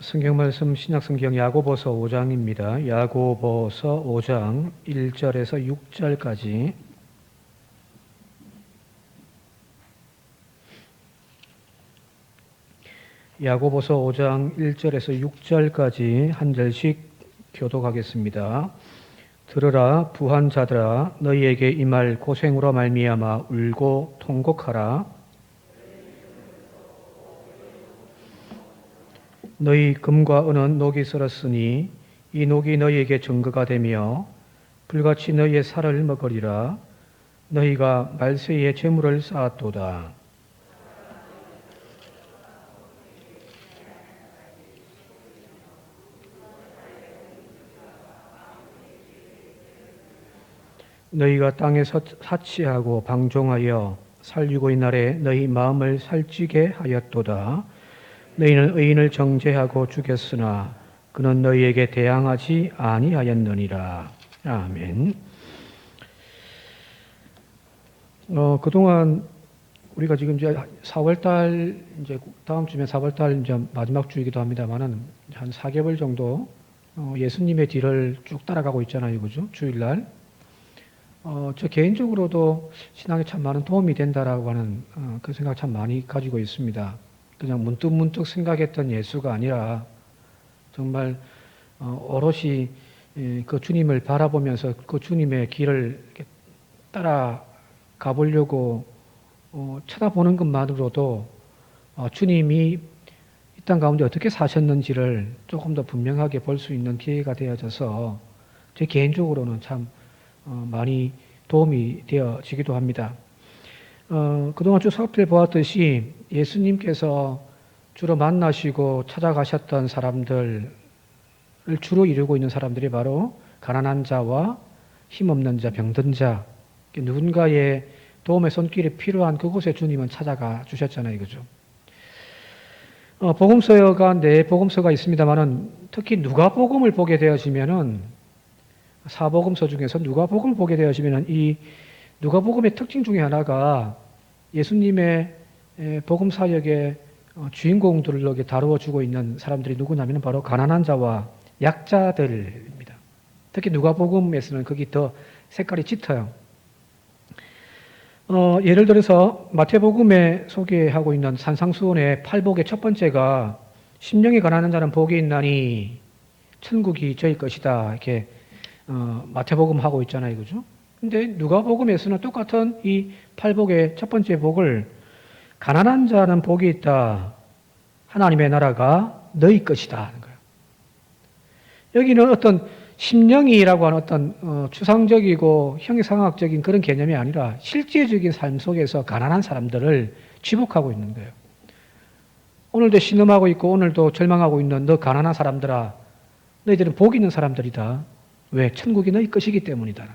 성경 말씀 신약성경 야고보서 5장입니다. 야고보서 5장 1절에서 6절까지 야고보서 5장 1절에서 6절까지 한 절씩 교독하겠습니다. 들으라 부한 자들아 너희에게 임할 고생으로 말미암아 울고 통곡하라. 너희 금과 은은 녹이 쓸었으니 이 녹이 너희에게 증거가 되며 불같이 너희의 살을 먹으리라. 너희가 말세에 재물을 쌓았도다. 너희가 땅에 사치하고 방종하여 살리고 이날에 너희 마음을 살찌게 하였도다. 너희는 의인을 정죄하고 죽였으나 그는 너희에게 대항하지 아니하였느니라. 아멘. 그동안 우리가 지금 이제 4월달 이제 다음 주면 4월달 이제 마지막 주이기도 합니다만은 한 4개월 정도 예수님의 뒤를 쭉 따라가고 있잖아요, 그죠? 주일날. 저 개인적으로도 신앙에 참 많은 도움이 된다라고 하는 그 생각 참 많이 가지고 있습니다. 그냥 문득문득 생각했던 예수가 아니라 정말 오롯이 그 주님을 바라보면서 그 주님의 길을 따라가 보려고 쳐다보는 것만으로도 주님이 이 땅 가운데 어떻게 사셨는지를 조금 더 분명하게 볼 수 있는 기회가 되어져서 제 개인적으로는 참 많이 도움이 되어지기도 합니다. 그동안 쭉 살펴보았듯이 예수님께서 주로 만나시고 찾아가셨던 사람들을 주로 이루고 있는 사람들이 바로 가난한 자와 힘없는 자, 병든 자, 누군가의 도움의 손길이 필요한 그곳에 주님은 찾아가 주셨잖아요, 그죠? 복음서가 네 복음서가 있습니다만은 특히 누가복음을 보게 되어지면은 사복음서 중에서 누가복음을 보게 되어지면은 이 누가복음의 특징 중에 하나가 예수님의 복음 사역의 주인공들로 다루어주고 있는 사람들이 누구냐면 바로 가난한 자와 약자들입니다. 특히 누가복음에서는 거기 더 색깔이 짙어요. 예를 들어서 마태복음에 소개하고 있는 산상수훈의 8복의 첫 번째가 심령이 가난한 자는 복이 있나니 천국이 저희 것이다. 이렇게 마태복음 하고 있잖아요, 그죠? 근데 누가복음에서는 똑같은 이 8복의 첫 번째 복을 가난한 자는 복이 있다. 하나님의 나라가 너희 것이다 하는 거예요. 여기는 어떤 심령이라고 하는 어떤 추상적이고 형이상학적인 그런 개념이 아니라 실제적인 삶 속에서 가난한 사람들을 지목하고 있는 거예요. 오늘도 신음하고 있고 오늘도 절망하고 있는 너 가난한 사람들아, 너희들은 복 있는 사람들이다. 왜? 천국이 너희 것이기 때문이다.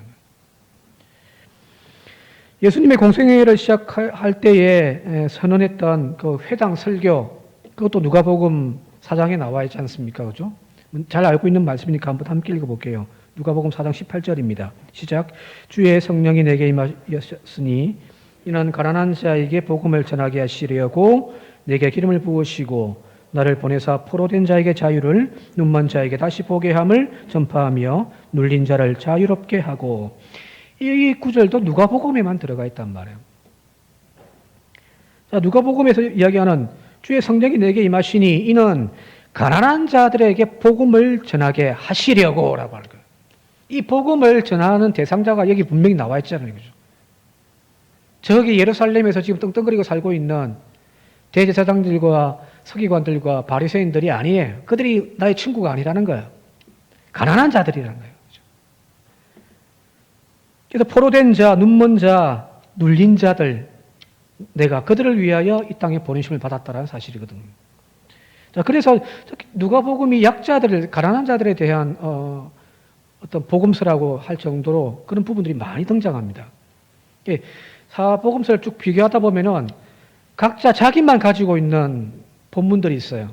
예수님의 공생애를 시작할 때에 선언했던 그 회당 설교, 그것도 누가복음 4장에 나와 있지 않습니까? 그죠? 잘 알고 있는 말씀이니까 한번 함께 읽어볼게요. 누가복음 4장 18절입니다. 시작. 주의 성령이 내게 임하셨으니 이는 가난한 자에게 복음을 전하게 하시려고 내게 기름을 부으시고 나를 보내사 포로된 자에게 자유를, 눈먼 자에게 다시 보게 함을 전파하며 눌린 자를 자유롭게 하고. 이 구절도 누가복음에만 들어가 있단 말이에요. 자, 누가복음에서 이야기하는 주의 성령이 내게 임하시니 이는 가난한 자들에게 복음을 전하게 하시려고 라고 하는 거예요. 이 복음을 전하는 대상자가 여기 분명히 나와 있잖아요, 그죠? 저기 예루살렘에서 지금 떵떵거리고 살고 있는 대제사장들과 서기관들과 바리새인들이 아니에요. 그들이 나의 친구가 아니라는 거예요. 가난한 자들이라는 거예요. 그래서 포로된 자, 눈먼 자, 눌린 자들, 내가 그들을 위하여 이 땅에 보내심을 받았다는 사실이거든요. 자, 그래서 누가복음이 약자들을, 가난한 자들에 대한 어떤 복음서라고 할 정도로 그런 부분들이 많이 등장합니다. 사복음서를 쭉 비교하다 보면은 각자 자기만 가지고 있는 본문들이 있어요.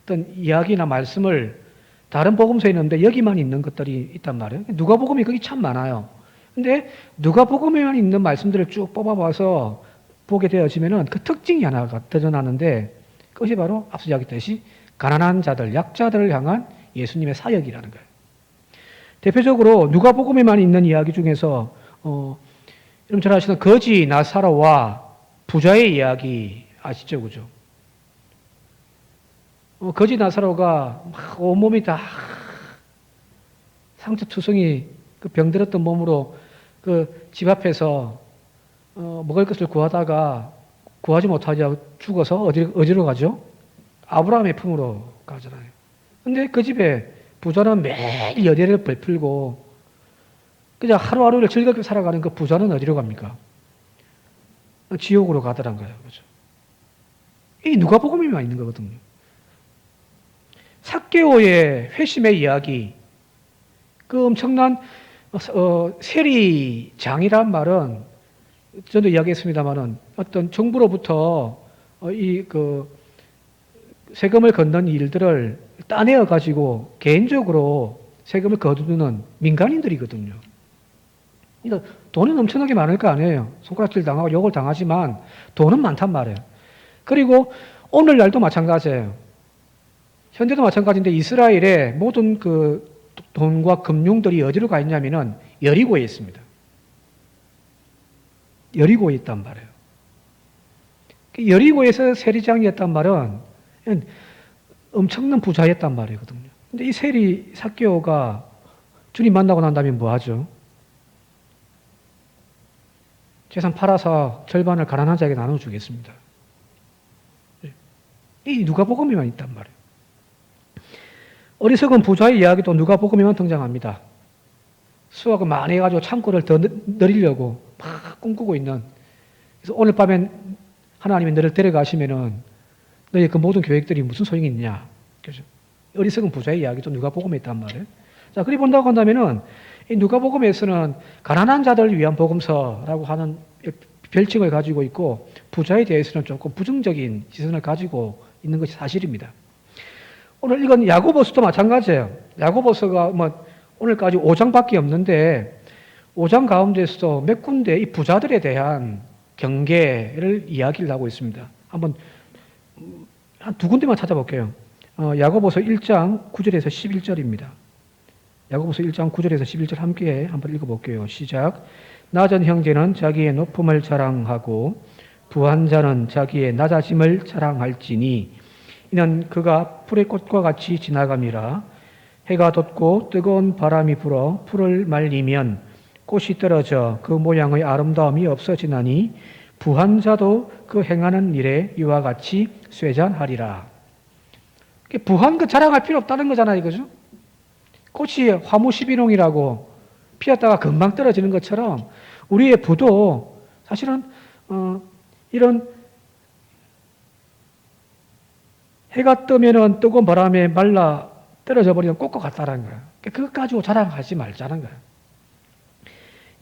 어떤 이야기나 말씀을 다른 복음서에 있는데 여기만 있는 것들이 있단 말이에요. 누가복음이 거기 참 많아요. 근데 누가복음에만 있는 말씀들을 쭉 뽑아봐서 보게 되어지면은 그 특징이 하나가 드러나는데 그것이 바로 앞서 이야기했듯이 가난한 자들, 약자들을 향한 예수님의 사역이라는 거예요. 대표적으로 누가복음에만 있는 이야기 중에서 여러분 잘 아시는 거지 나사로와 부자의 이야기 아시죠, 그죠? 거지 나사로가 막 온몸이 다 상처투성이 그 병들었던 몸으로 그 집 앞에서 먹을 것을 구하다가 구하지 못하자 죽어서 어디로 가죠? 아브라함의 품으로 가잖아요. 근데 그 집에 부자는 매일 열애를 베풀고 그냥 하루하루를 즐겁게 살아가는 그 부자는 어디로 갑니까? 지옥으로 가더란 거예요. 그죠? 이 누가복음에만 있는 거거든요. 삭개오의 회심의 이야기, 그 엄청난 세리장이란 말은 전도 이야기했습니다만은 어떤 정부로부터 세금을 걷는 일들을 따내어 가지고 개인적으로 세금을 거두는 민간인들이거든요. 그러니까 돈은 엄청나게 많을 거 아니에요. 손가락질 당하고 욕을 당하지만 돈은 많단 말이에요. 그리고 오늘날도 마찬가지예요. 현대도 마찬가지인데 이스라엘의 모든 그 돈과 금융들이 어디로 가 있냐면은 여리고에 있습니다. 여리고에 있단 말이에요. 여리고에서 세리장이었단 말은 엄청난 부자였단 말이거든요. 근데 이 세리 삭개오가 주님 만나고 난 다음에 뭐 하죠? 재산 팔아서 절반을 가난한 자에게 나눠주겠습니다. 이 누가복음에만 있단 말이에요. 어리석은 부자의 이야기도 누가복음에만 등장합니다. 수확을 많이 해가지고 창고를 더 늘리려고 막 꿈꾸고 있는. 그래서 오늘 밤엔 하나님이 너를 데려가시면은 너의 그 모든 계획들이 무슨 소용이 있냐. 그죠? 어리석은 부자의 이야기도 누가복음에 있단 말이에요. 자, 그리 본다고 한다면은 이 누가복음에서는 가난한 자들을 위한 복음서라고 하는 별칭을 가지고 있고 부자에 대해서는 조금 부정적인 시선을 가지고 있는 것이 사실입니다. 오늘 이건 야고보서도 마찬가지예요. 야고보서가 오늘까지 5장밖에 없는데 5장 가운데서도 몇 군데 이 부자들에 대한 경계를 이야기를 하고 있습니다. 한번 한 두 군데만 찾아볼게요. 야고보서 1장 9절에서 11절입니다. 야고보서 1장 9절에서 11절 함께 한번 읽어볼게요. 시작. 낮은 형제는 자기의 높음을 자랑하고 부한 자는 자기의 낮아짐을 자랑할지니 이는 그가 풀의 꽃과 같이 지나감이라. 해가 돋고 뜨거운 바람이 불어 풀을 말리면 꽃이 떨어져 그 모양의 아름다움이 없어지나니 부한 자도 그 행하는 일에 이와 같이 쇠잔하리라. 부한 거 자랑할 필요 없다는 거잖아요, 이거죠? 꽃이 화무시비농이라고 피었다가 금방 떨어지는 것처럼 우리의 부도 사실은 이런 해가 뜨면은 뜨거운 바람에 말라 떨어져 버리는 꽃과 같다는 거예요. 그것 가지고 자랑하지 말자는 거예요.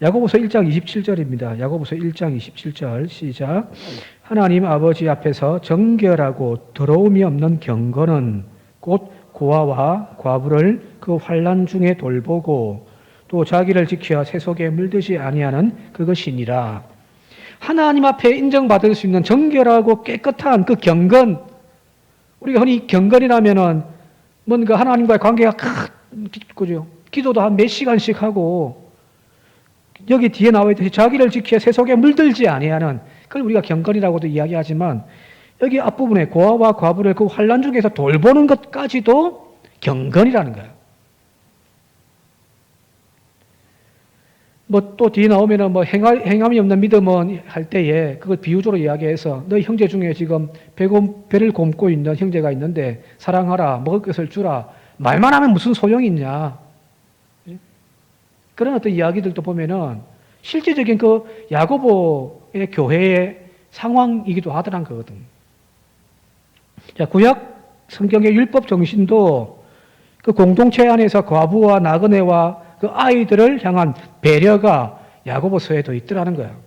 야고보서 1장 27절입니다. 야고보서 1장 27절 시작. 하나님 아버지 앞에서 정결하고 더러움이 없는 경건은 곧 고아와 과부를 그 환난 중에 돌보고 또 자기를 지켜 세속에 물들지 아니하는 그것이니라. 하나님 앞에 인정받을 수 있는 정결하고 깨끗한 그 경건, 우리가 흔히 경건이라면은 뭔가 하나님과의 관계가 그죠? 기도도 한 몇 시간씩 하고 여기 뒤에 나와 있듯이 자기를 지켜 세속에 물들지 아니하는, 그걸 우리가 경건이라고도 이야기하지만 여기 앞부분에 고아와 과부를 그 환난 중에서 돌보는 것까지도 경건이라는 거예요. 또 뒤에 나오면은 행함이 없는 믿음은 할 때에 그걸 비유적으로 이야기해서 너희 형제 중에 지금 배를 굶고 있는 형제가 있는데 사랑하라, 먹을 것을 주라, 말만 하면 무슨 소용이 있냐. 그런 어떤 이야기들도 보면은 실제적인 그 야고보의 교회의 상황이기도 하더란 거거든. 자, 구약 성경의 율법 정신도 그 공동체 안에서 과부와 나그네와 그 아이들을 향한 배려가 야고보서에도 있더라는 거예요.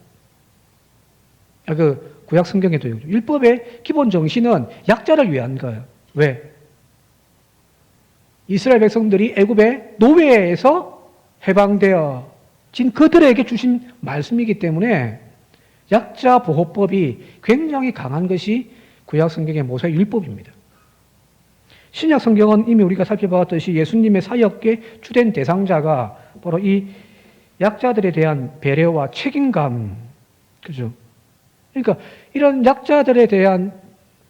그 구약 성경에도 율법의 기본 정신은 약자를 위한 거예요. 왜? 이스라엘 백성들이 애굽의 노예에서 해방되어 진 그들에게 주신 말씀이기 때문에 약자 보호법이 굉장히 강한 것이 구약 성경의 모세 율법입니다. 신약 성경은 이미 우리가 살펴봤듯이 예수님의 사역의 주된 대상자가 바로 이 약자들에 대한 배려와 책임감, 그죠? 그러니까 이런 약자들에 대한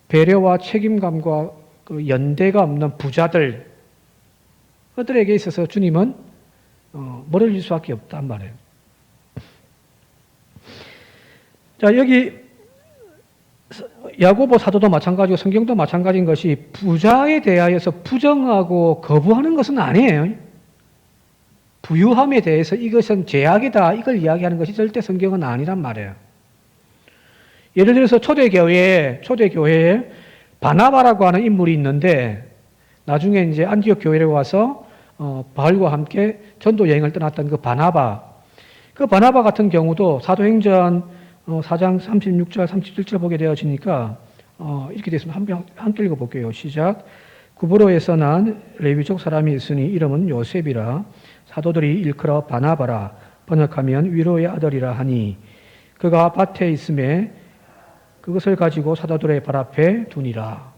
배려와 책임감과 그 연대가 없는 부자들, 그들에게 있어서 주님은 멀어질 수밖에 없단 말이에요. 자, 여기 야고보 사도도 마찬가지고 성경도 마찬가지인 것이 부자에 대하여서 부정하고 거부하는 것은 아니에요. 부유함에 대해서 이것은 제약이다, 이걸 이야기하는 것이 절대 성경은 아니란 말이에요. 예를 들어서 초대교회에 바나바라고 하는 인물이 있는데 나중에 이제 안디옥 교회에 와서 바울과 함께 전도 여행을 떠났던 그 바나바 같은 경우도 사도행전 4장 36절, 37절 보게 되어지니까 이렇게 되었습니다. 함께 읽어볼게요. 시작. 구브로에서 난 레위족 사람이 있으니 이름은 요셉이라 사도들이 일컬어 바나바라 번역하면 위로의 아들이라 하니 그가 밭에 있음에 그것을 가지고 사도들의 발 앞에 두니라.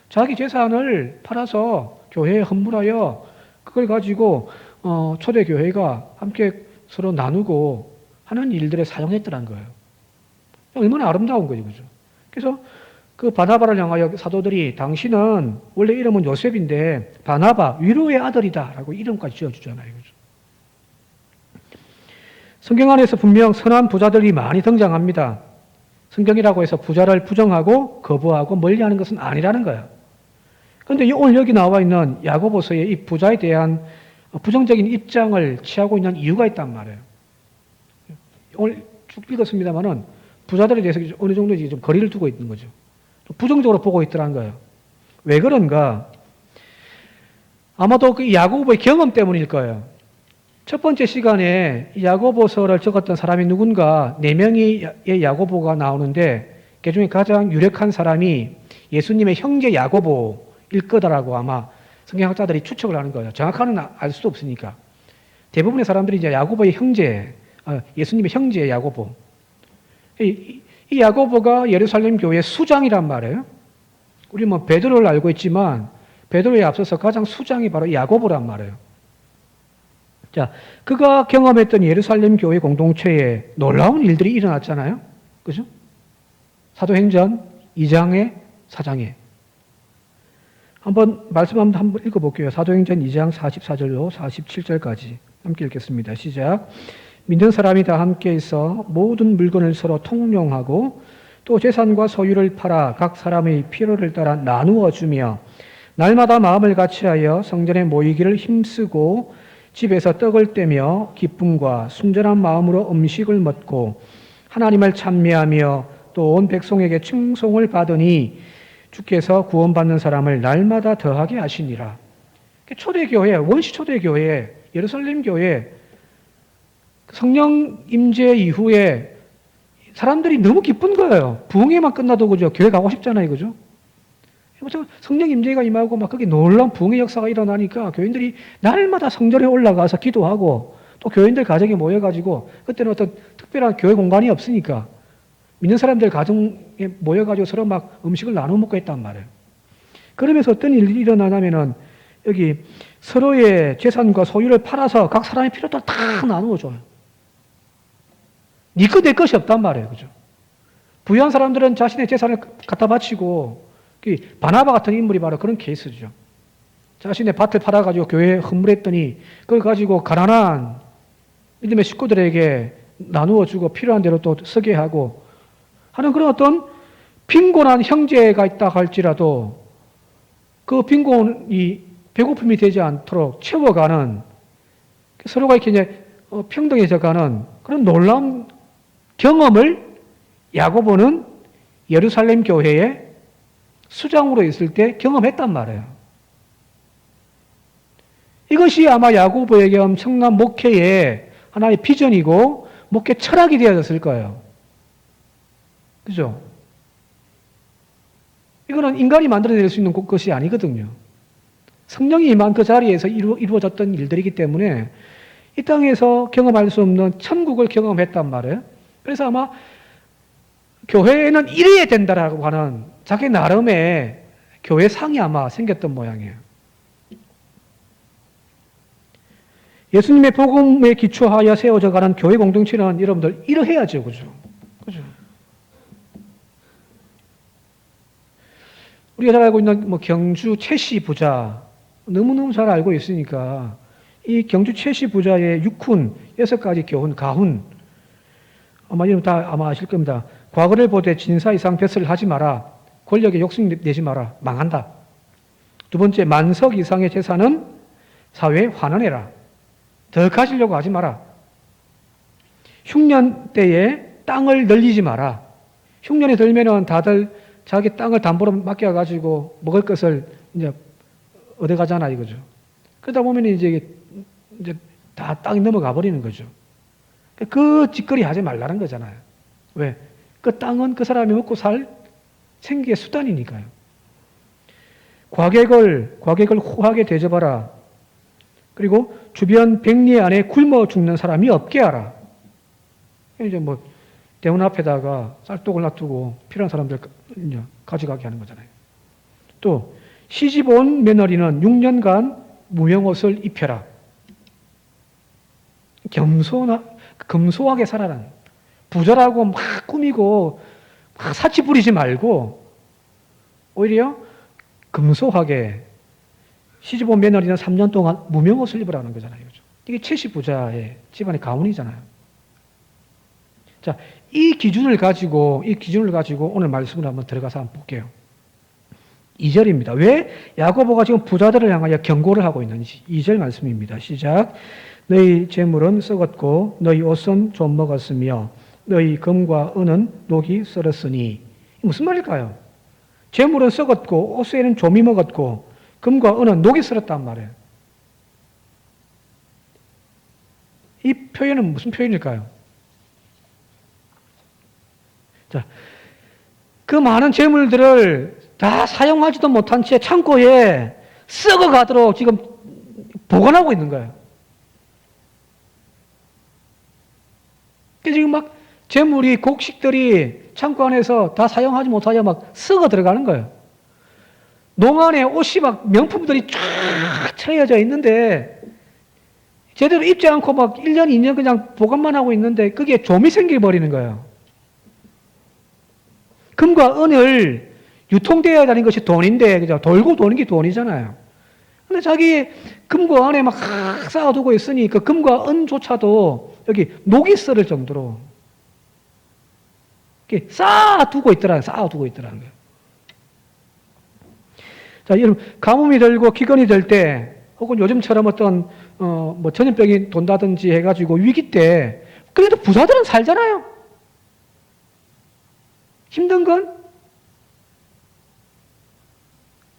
자기 재산을 팔아서 교회에 헌물하여 그걸 가지고 초대교회가 함께 서로 나누고 하는 일들에 사용했더란 거예요. 얼마나 아름다운 거죠, 그죠? 그래서 그 바나바를 향하여 사도들이 당신은 원래 이름은 요셉인데 바나바 위로의 아들이다라고 이름까지 지어주잖아요, 그죠? 성경 안에서 분명 선한 부자들이 많이 등장합니다. 성경이라고 해서 부자를 부정하고 거부하고 멀리하는 것은 아니라는 거예요. 그런데 오늘 여기 나와 있는 야고보서의 이 부자에 대한 부정적인 입장을 취하고 있는 이유가 있단 말이에요. 오늘 쭉 읽었습니다만은 부자들에 대해서 어느 정도 좀 거리를 두고 있는 거죠. 부정적으로 보고 있더라는 거예요. 왜 그런가? 아마도 그 야고보의 경험 때문일 거예요. 첫 번째 시간에 야고보서를 적었던 사람이 누군가 4명의 야고보가 나오는데 그 중에 가장 유력한 사람이 예수님의 형제 야고보일 거다라고 아마 성경학자들이 추측을 하는 거예요. 정확하는 알 수도 없으니까. 대부분의 사람들이 이제 야고보의 형제, 예수님의 형제 야고보. 이 야고보가 예루살렘 교회의 수장이란 말이에요. 우리 뭐 베드로를 알고 있지만 베드로에 앞서서 가장 수장이 바로 야고보란 말이에요. 자, 그가 경험했던 예루살렘 교회 공동체에 놀라운 일들이 일어났잖아요. 그죠? 사도행전 2장에 4장에. 말씀 한번 읽어볼게요. 사도행전 2장 44절로 47절까지 함께 읽겠습니다. 시작. 믿는 사람이 다 함께 있어 모든 물건을 서로 통용하고 또 재산과 소유를 팔아 각 사람의 필요를 따라 나누어 주며 날마다 마음을 같이하여 성전에 모이기를 힘쓰고 집에서 떡을 떼며 기쁨과 순전한 마음으로 음식을 먹고 하나님을 찬미하며 또 온 백성에게 칭송을 받으니 주께서 구원받는 사람을 날마다 더하게 하시니라. 초대교회, 원시 초대교회, 예루살렘 교회 성령 임재 이후에 사람들이 너무 기쁜 거예요. 부흥회만 끝나도 그죠? 교회 가고 싶잖아요, 그죠? 성령 임재가 임하고 막 그게 놀라운 부흥의 역사가 일어나니까 교인들이 날마다 성전에 올라가서 기도하고 또 교인들 가정에 모여가지고 그때는 어떤 특별한 교회 공간이 없으니까 믿는 사람들 가정에 모여가지고 서로 막 음식을 나눠 먹고 했단 말이에요. 그러면서 어떤 일이 일어나냐면은 여기 서로의 재산과 소유를 팔아서 각 사람의 필요를 다 나누어 줘요. 네 것 내 것이 없단 말이에요, 그죠? 부유한 사람들은 자신의 재산을 갖다 바치고 바나바 같은 인물이 바로 그런 케이스죠. 자신의 밭을 팔아가지고 교회에 헌물했더니 그걸 가지고 가난한 믿음의 식구들에게 나누어 주고 필요한 대로 또 쓰게 하고 하는 그런 어떤 빈곤한 형제가 있다 할지라도 그 빈곤이 배고픔이 되지 않도록 채워가는 서로가 이렇게 이제 평등해져 가는 그런 놀라운 경험을 야고보는 예루살렘 교회에 수장으로 있을 때 경험했단 말이에요. 이것이 아마 야고보에게 엄청난 목회의 하나의 비전이고 목회 철학이 되어졌을 거예요. 그죠? 이거는 인간이 만들어낼 수 있는 것이 아니거든요. 성령이 임한 그 자리에서 이루어졌던 일들이기 때문에 이 땅에서 경험할 수 없는 천국을 경험했단 말이에요. 그래서 아마 교회에는 이래야 된다라고 하는 자기 나름의 교회 상이 아마 생겼던 모양이에요. 예수님의 복음에 기초하여 세워져가는 교회 공동체는 여러분들 이러해야죠, 그죠? 그죠? 우리가 잘 알고 있는 경주 최씨 부자 너무너무 잘 알고 있으니까 이 경주 최씨 부자의 육훈, 6가지 교훈, 가훈 아마 이름 다 아마 아실 겁니다. 과거를 보되 진사 이상 뱃을 하지 마라. 권력에 욕심 내지 마라. 망한다. 두 번째, 만석 이상의 재산은 사회에 환원해라. 더 가지려고 하지 마라. 흉년 때에 땅을 늘리지 마라. 흉년이 들면은 다들 자기 땅을 담보로 맡겨가지고 먹을 것을 이제 얻어가잖아, 이거죠. 그러다 보면 이제 다 땅이 넘어가 버리는 거죠. 그 짓거리 하지 말라는 거잖아요. 왜? 그 땅은 그 사람이 먹고 살 생계의 수단이니까요. 과객을 후하게 대접하라. 그리고 주변 백리 안에 굶어 죽는 사람이 없게 하라. 이제 대문 앞에다가 쌀독을 놔두고 필요한 사람들 가져가게 하는 거잖아요. 또 시집 온 며느리는 6년간 무명옷을 입혀라. 금소하게 살아라. 부자라고 막 꾸미고 막 사치 부리지 말고 오히려 금소하게 시집 온 며느리는 3년 동안 무명옷을 입으라는 거잖아요. 이게 최씨 부자의 집안의 가훈이잖아요. 자, 이 기준을 가지고 오늘 말씀을 한번 들어가서 한번 볼게요. 2절입니다. 왜 야고보가 지금 부자들을 향하여 경고를 하고 있는지 2절 말씀입니다. 시작. 너희 재물은 썩었고 너희 옷은 좀 먹었으며 너희 금과 은은 녹이 썰었으니. 무슨 말일까요? 재물은 썩었고 옷에는 좀이 먹었고 금과 은은 녹이 썰었단 말이에요. 이 표현은 무슨 표현일까요? 자, 그 많은 재물들을 다 사용하지도 못한 채 창고에 썩어가도록 지금 보관하고 있는 거예요. 지금 막 재물이, 곡식들이 창고 안에서 다 사용하지 못하여 막 썩어 들어가는 거예요. 농안에 옷이 막 명품들이 쫙 차려져 있는데 제대로 입지 않고 막 1년, 2년 그냥 보관만 하고 있는데 그게 좀이 생겨버리는 거예요. 금과 은을 유통되어야 하는 것이 돈인데, 그죠? 돌고 도는 게 돈이잖아요. 근데 자기 금과 은에 막 쌓아두고 있으니 그 금과 은조차도 여기 녹이 썰을 정도로 쌓아두고 있더라는 거예요. 자, 여러분, 가뭄이 들고 기근이 들 때, 혹은 요즘처럼 어떤, 전염병이 돈다든지 해가지고 위기 때, 그래도 부자들은 살잖아요. 힘든 건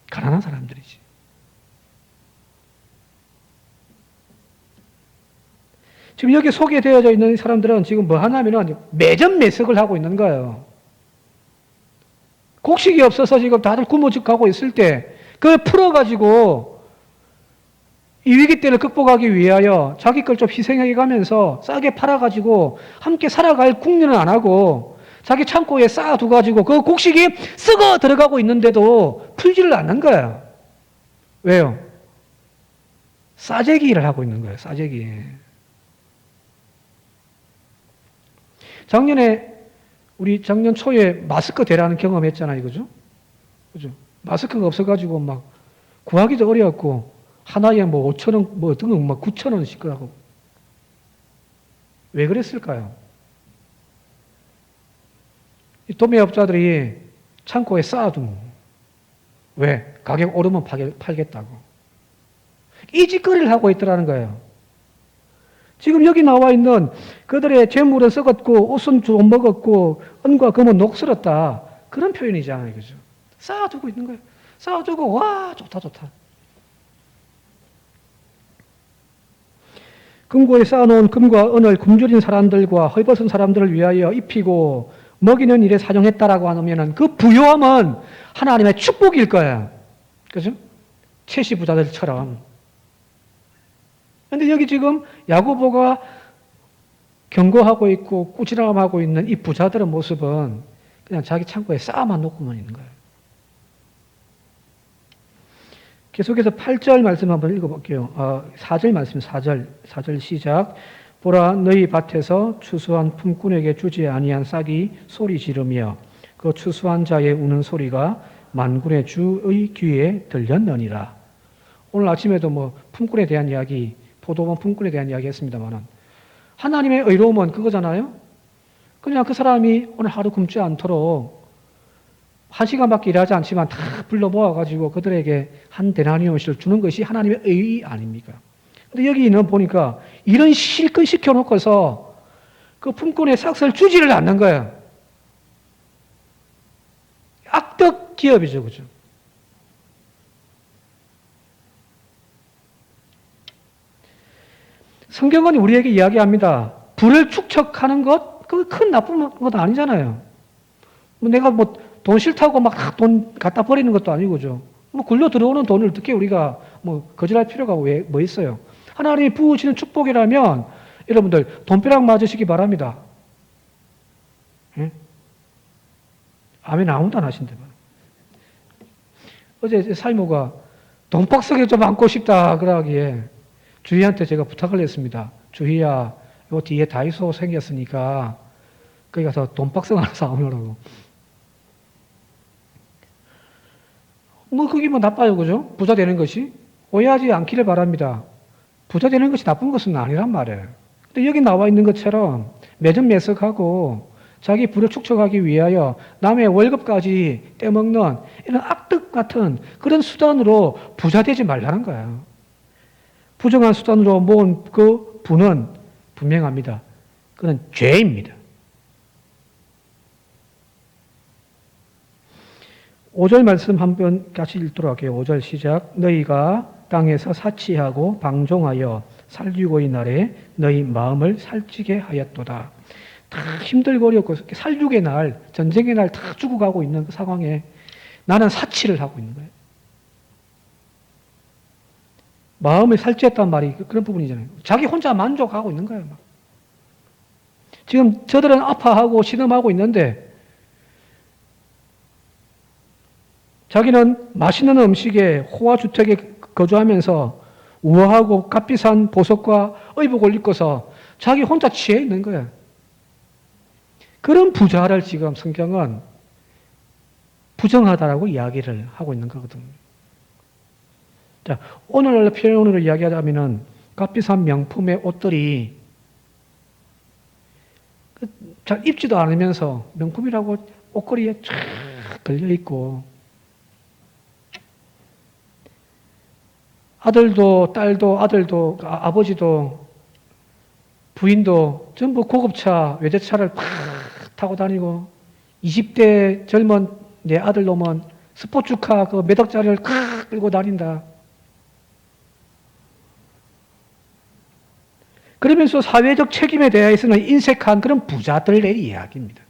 가난한 사람들이지. 지금 여기 소개되어져 있는 사람들은 지금 뭐 하냐면은 매점 매석을 하고 있는 거예요. 곡식이 없어서 지금 다들 굶어 죽고 있을 때, 그걸 풀어가지고 이 위기 때를 극복하기 위하여 자기 걸 좀 희생해 가면서 싸게 팔아가지고 함께 살아갈 궁리는 안 하고 자기 창고에 쌓아두가지고 그 곡식이 썩어 들어가고 있는데도 풀지를 않는 거예요. 왜요? 싸제기 를 하고 있는 거예요. 싸제기. 우리 작년 초에 마스크 대라는 경험했잖아요. 그죠? 마스크가 없어가지고 막 구하기도 어려웠고 하나에 5,000원, 등은 9,000원씩 하고. 왜 그랬을까요? 이 도매업자들이 창고에 쌓아둔. 왜? 가격 오르면 팔겠다고. 이 짓거리를 하고 있더라는 거예요. 지금 여기 나와 있는 그들의 재물은 썩었고 옷은 좀 먹었고 은과 금은 녹슬었다. 그런 표현이잖아요. 그죠? 쌓아두고 있는 거예요. 쌓아두고 와 좋다. 금고에 쌓아놓은 금과 은을 굶주린 사람들과 헐벗은 사람들을 위하여 입히고 먹이는 일에 사용했다라고 하면 그 부요함은 하나님의 축복일 거예요. 그죠? 채시 부자들처럼. 그런데 여기 지금 야고보가 경고하고 있고 꾸지람하고 있는 이 부자들의 모습은 그냥 자기 창고에 쌓아만 놓고만 있는 거예요. 계속해서 8절 말씀 한번 읽어볼게요. 4절 말씀, 4절 시작. 보라, 너희 밭에서 추수한 품꾼에게 주지 아니한 싹이 소리 지르며 그 추수한 자의 우는 소리가 만군의 주의 귀에 들렸느니라. 오늘 아침에도 뭐 품꾼에 대한 이야기, 포도원 품꾼에 대한 이야기 했습니다만은 하나님의 의로움은 그거잖아요. 그냥 그 사람이 오늘 하루 굶지 않도록 1시간밖에 일하지 않지만 다 불러 모아가지고 그들에게 한 데나리온씩을 주는 것이 하나님의 의 아닙니까? 근데 여기는 보니까 이런 실컷 시켜놓고서 그 품꾼의 싹을 주지를 않는 거예요. 악덕 기업이죠, 그죠? 성경은 우리에게 이야기합니다. 부를 축적하는 것, 그 큰 나쁜 것 아니잖아요. 내가 돈 싫다고 막 돈 갖다 버리는 것도 아니고, 그죠? 굴려 들어오는 돈을 어떻게 우리가 거절할 필요가 뭐 있어요? 하나님이 부으시는 축복이라면 여러분들 돈벼락 맞으시기 바랍니다. 예? 아멘 아무도 안 하신대. 어제 사이모가 돈박스게 좀 안고 싶다 그러기에 주희한테 제가 부탁을 했습니다. 주희야, 요 뒤에 다이소 생겼으니까 거기 가서 돈박스 하나 사오느라고. 그게 나빠요, 그죠? 부자 되는 것이. 오해하지 않기를 바랍니다. 부자 되는 것이 나쁜 것은 아니란 말이에요. 근데 여기 나와 있는 것처럼 매점매석하고 자기 부를 축적하기 위하여 남의 월급까지 떼먹는 이런 악덕 같은 그런 수단으로 부자 되지 말라는 거예요. 부정한 수단으로 모은 그 부는 분명합니다. 그건 죄입니다. 5절 말씀 한번 같이 읽도록 할게요. 5절 시작. 너희가 땅에서 사치하고 방종하여 살육의 날에 너희 마음을 살찌게 하였도다. 다 힘들고 어렵고 살육의 날, 전쟁의 날 다 죽어가고 있는 그 상황에 나는 사치를 하고 있는 거예요. 마음을 살찌했단 말이 그런 부분이잖아요. 자기 혼자 만족하고 있는 거예요. 막. 지금 저들은 아파하고 신음하고 있는데 자기는 맛있는 음식에 호화주택에 거주하면서 우아하고 값비싼 보석과 의복을 입고서 자기 혼자 취해 있는 거예요. 그런 부자를 지금 성경은 부정하다라고 이야기를 하고 있는 거거든요. 자, 오늘날 표현으로 이야기하자면은 값비싼 명품의 옷들이 잘 입지도 않으면서 명품이라고 옷걸이에 쫙 걸려있고 아들도 딸도 아들도 아버지도 부인도 전부 고급차 외제차를 팍 타고 다니고 20대 젊은 내 아들 놈은 스포츠카 그 몇 억짜리를 팍 끌고 다닌다. 그러면서 사회적 책임에 대해서는 인색한 그런 부자들의 이야기입니다.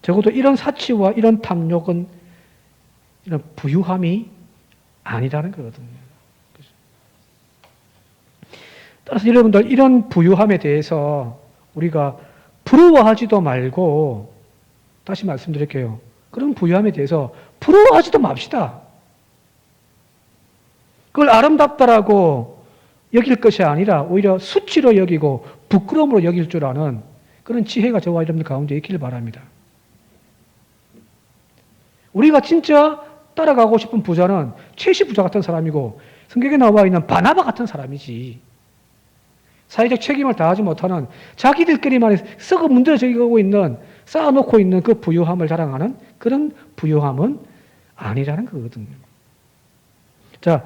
적어도 이런 사치와 이런 탐욕은 이런 부유함이 아니라는 거거든요. 따라서 여러분들 이런 부유함에 대해서 우리가 부러워하지도 말고 다시 말씀드릴게요. 그런 부유함에 대해서 부러워하지도 맙시다. 그걸 아름답다라고 여길 것이 아니라 오히려 수치로 여기고 부끄러움으로 여길 줄 아는 그런 지혜가 저와 여러분들 가운데 있기를 바랍니다. 우리가 진짜 따라가고 싶은 부자는 최씨 부자 같은 사람이고 성경에 나와 있는 바나바 같은 사람이지. 사회적 책임을 다하지 못하는 자기들끼리만 썩어 문드러지고 있는 쌓아놓고 있는 그 부유함을 자랑하는 그런 부유함은 아니라는 거거든요. 자,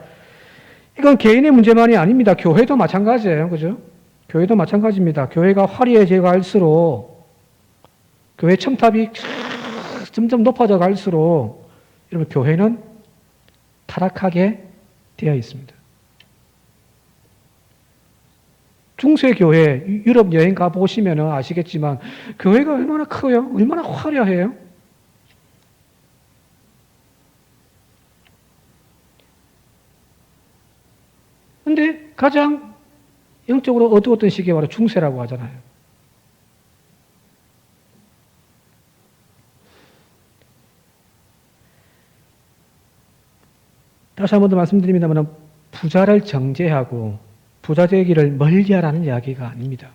이건 개인의 문제만이 아닙니다. 교회도 마찬가지예요. 그죠? 교회도 마찬가지입니다. 교회가 화려해져 갈수록 교회 첨탑이 점점 높아져 갈수록 여러분 교회는 타락하게 되어 있습니다. 중세교회 유럽 여행 가보시면 아시겠지만 교회가 얼마나 커요? 얼마나 화려해요? 근데 가장 영적으로 어두웠던 시기가 바로 중세라고 하잖아요. 다시 한 번 더 말씀드립니다만 부자를 정죄하고 부자 되기를 멀리하라는 이야기가 아닙니다.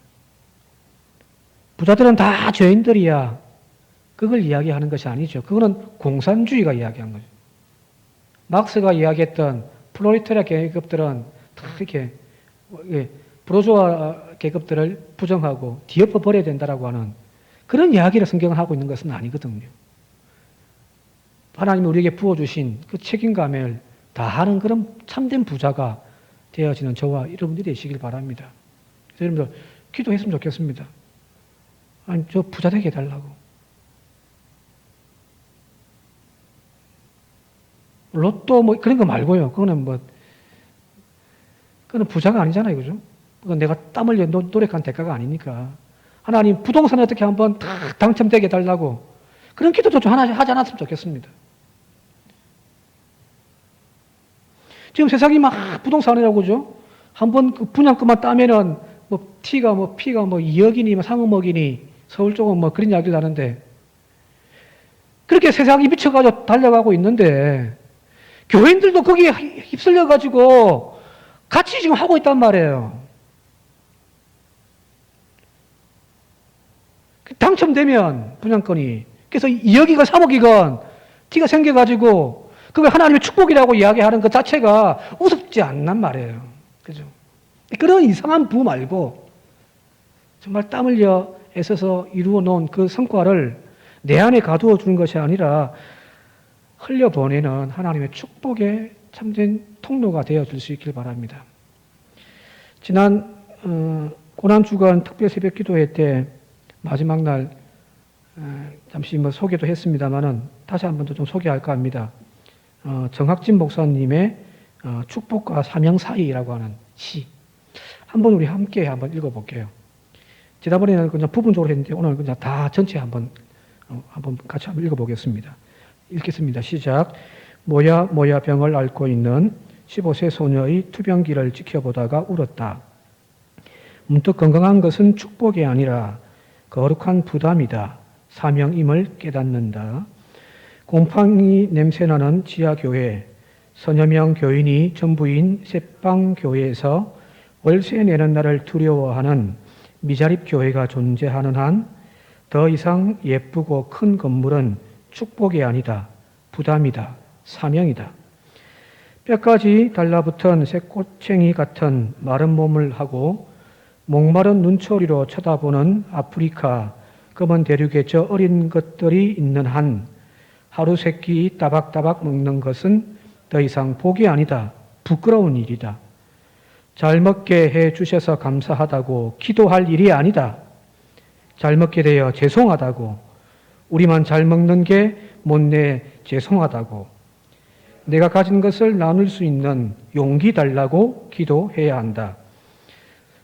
부자들은 다 죄인들이야. 그걸 이야기하는 것이 아니죠. 그거는 공산주의가 이야기한 거죠. 막스가 이야기했던 프롤레타리아 계급들은 다 이렇게 부르주아 계급들을 부정하고 뒤엎어 버려야 된다라고 하는 그런 이야기를 성경을 하고 있는 것은 아니거든요. 하나님이 우리에게 부어주신 그 책임감을 다하는 그런 참된 부자가 되어지는 저와 여러분들이 되시길 바랍니다. 그래서 여러분들 기도했으면 좋겠습니다. 아니, 저 부자 되게 해달라고. 로또 뭐 그런 거 말고요. 그거는 부자가 아니잖아요. 그죠? 그건 내가 땀 흘려 노력한 대가가 아니니까. 하나님 부동산에 어떻게 한번 다 당첨되게 해달라고. 그런 기도도 좀 하나 하지 않았으면 좋겠습니다. 지금 세상이 막 부동산이라고 그죠? 한번 그 분양금만 따면은 피가 2억이니 3억이니 서울 쪽은 그런 이야기를 하는데 그렇게 세상이 미쳐가지고 달려가고 있는데 교인들도 거기에 휩쓸려가지고 같이 지금 하고 있단 말이에요. 당첨되면 분양권이 그래서 2억이건 3억이건 티가 생겨가지고 그걸 하나님의 축복이라고 이야기하는 것 자체가 우습지 않단 말이에요. 그죠? 그런 이상한 부 말고 정말 땀 흘려 애써서 이루어 놓은 그 성과를 내 안에 가두어 주는 것이 아니라 흘려보내는 하나님의 축복의 참된 통로가 되어줄 수 있길 바랍니다. 지난 고난주간 특별 새벽 기도회 때 마지막 날 잠시 소개도 했습니다만은 다시 한 번 더 좀 소개할까 합니다. 정학진 목사님의 축복과 사명 사이라고 하는 시. 한번 우리 함께 한번 읽어볼게요. 지난번에는 그냥 부분적으로 했는데 오늘 그냥 다 전체 한번 같이 한번 읽어보겠습니다. 읽겠습니다. 시작. 모야 병을 앓고 있는 15세 소녀의 투병기를 지켜보다가 울었다. 문득 건강한 것은 축복이 아니라 거룩한 부담이다. 사명임을 깨닫는다. 곰팡이 냄새나는 지하교회, 서너 명 교인이 전부인 새빵교회에서 월세 내는 날을 두려워하는 미자립 교회가 존재하는 한 더 이상 예쁘고 큰 건물은 축복이 아니다. 부담이다. 사명이다. 뼈까지 달라붙은 새꼬챙이 같은 마른 몸을 하고 목마른 눈초리로 쳐다보는 아프리카 검은 대륙의 저 어린 것들이 있는 한 하루 세 끼 따박따박 먹는 것은 더 이상 복이 아니다. 부끄러운 일이다. 잘 먹게 해 주셔서 감사하다고 기도할 일이 아니다. 잘 먹게 되어 죄송하다고 우리만 잘 먹는 게 못내 죄송하다고 내가 가진 것을 나눌 수 있는 용기 달라고 기도해야 한다.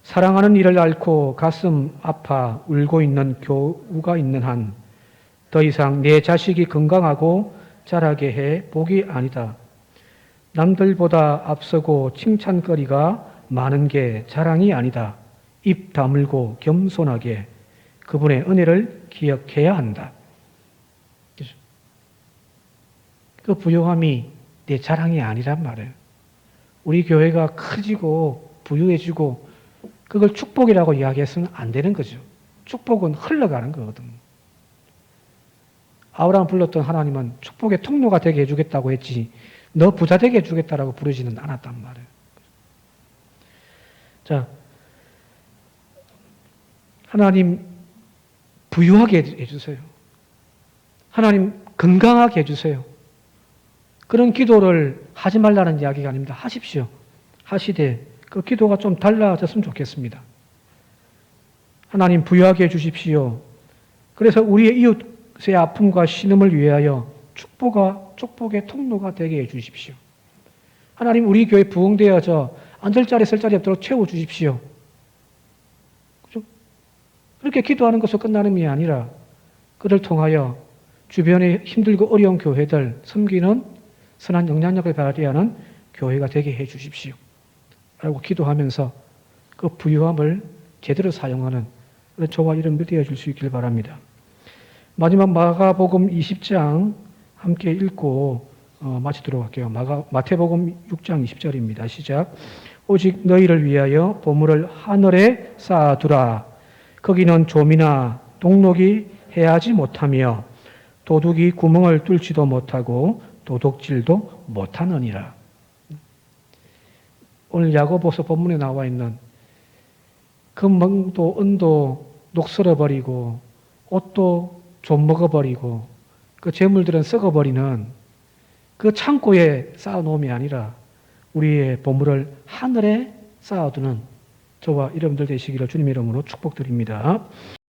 사랑하는 이를 앓고 가슴 아파 울고 있는 교우가 있는 한 더 이상 내 자식이 건강하고 자라게 해 복이 아니다. 남들보다 앞서고 칭찬거리가 많은 게 자랑이 아니다. 입 다물고 겸손하게 그분의 은혜를 기억해야 한다. 그 부유함이 내 자랑이 아니란 말이에요. 우리 교회가 커지고 부유해지고 그걸 축복이라고 이야기해서는 안 되는 거죠. 축복은 흘러가는 거거든. 아브라함 불렀던 하나님은 축복의 통로가 되게 해주겠다고 했지 너 부자 되게 해주겠다라고 부르지는 않았단 말이에요. 자, 하나님 부유하게 해주세요. 하나님 건강하게 해주세요. 그런 기도를 하지 말라는 이야기가 아닙니다. 하십시오. 하시되 그 기도가 좀 달라졌으면 좋겠습니다. 하나님 부유하게 해주십시오. 그래서 우리의 이웃의 아픔과 신음을 위하여 축복의 통로가 되게 해주십시오. 하나님 우리 교회 부흥되어져 앉을 자리 쓸 자리 없도록 채워주십시오. 그렇죠? 그렇게 기도하는 것으로 끝나는 게 아니라 그를 통하여 주변에 힘들고 어려운 교회들 섬기는 선한 영향력을 발휘하는 교회가 되게 해 주십시오. 라고 기도하면서 그 부유함을 제대로 사용하는 저와 이름이 되어줄 수 있길 바랍니다. 마지막 마가복음 20장 함께 읽고 마치도록 할게요. 마태복음 6장 20절입니다. 시작. 오직 너희를 위하여 보물을 하늘에 쌓아두라. 거기는 좀이나 동록이 해하지 못하며 도둑이 구멍을 뚫지도 못하고 도둑질도 못하느니라. 오늘 야고보서 본문에 나와 있는 금도 은도 녹슬어버리고 옷도 좀 먹어버리고 그 재물들은 썩어버리는 그 창고에 쌓아놓음이 아니라 우리의 보물을 하늘에 쌓아두는 저와 여러분들 되시기를 주님의 이름으로 축복드립니다.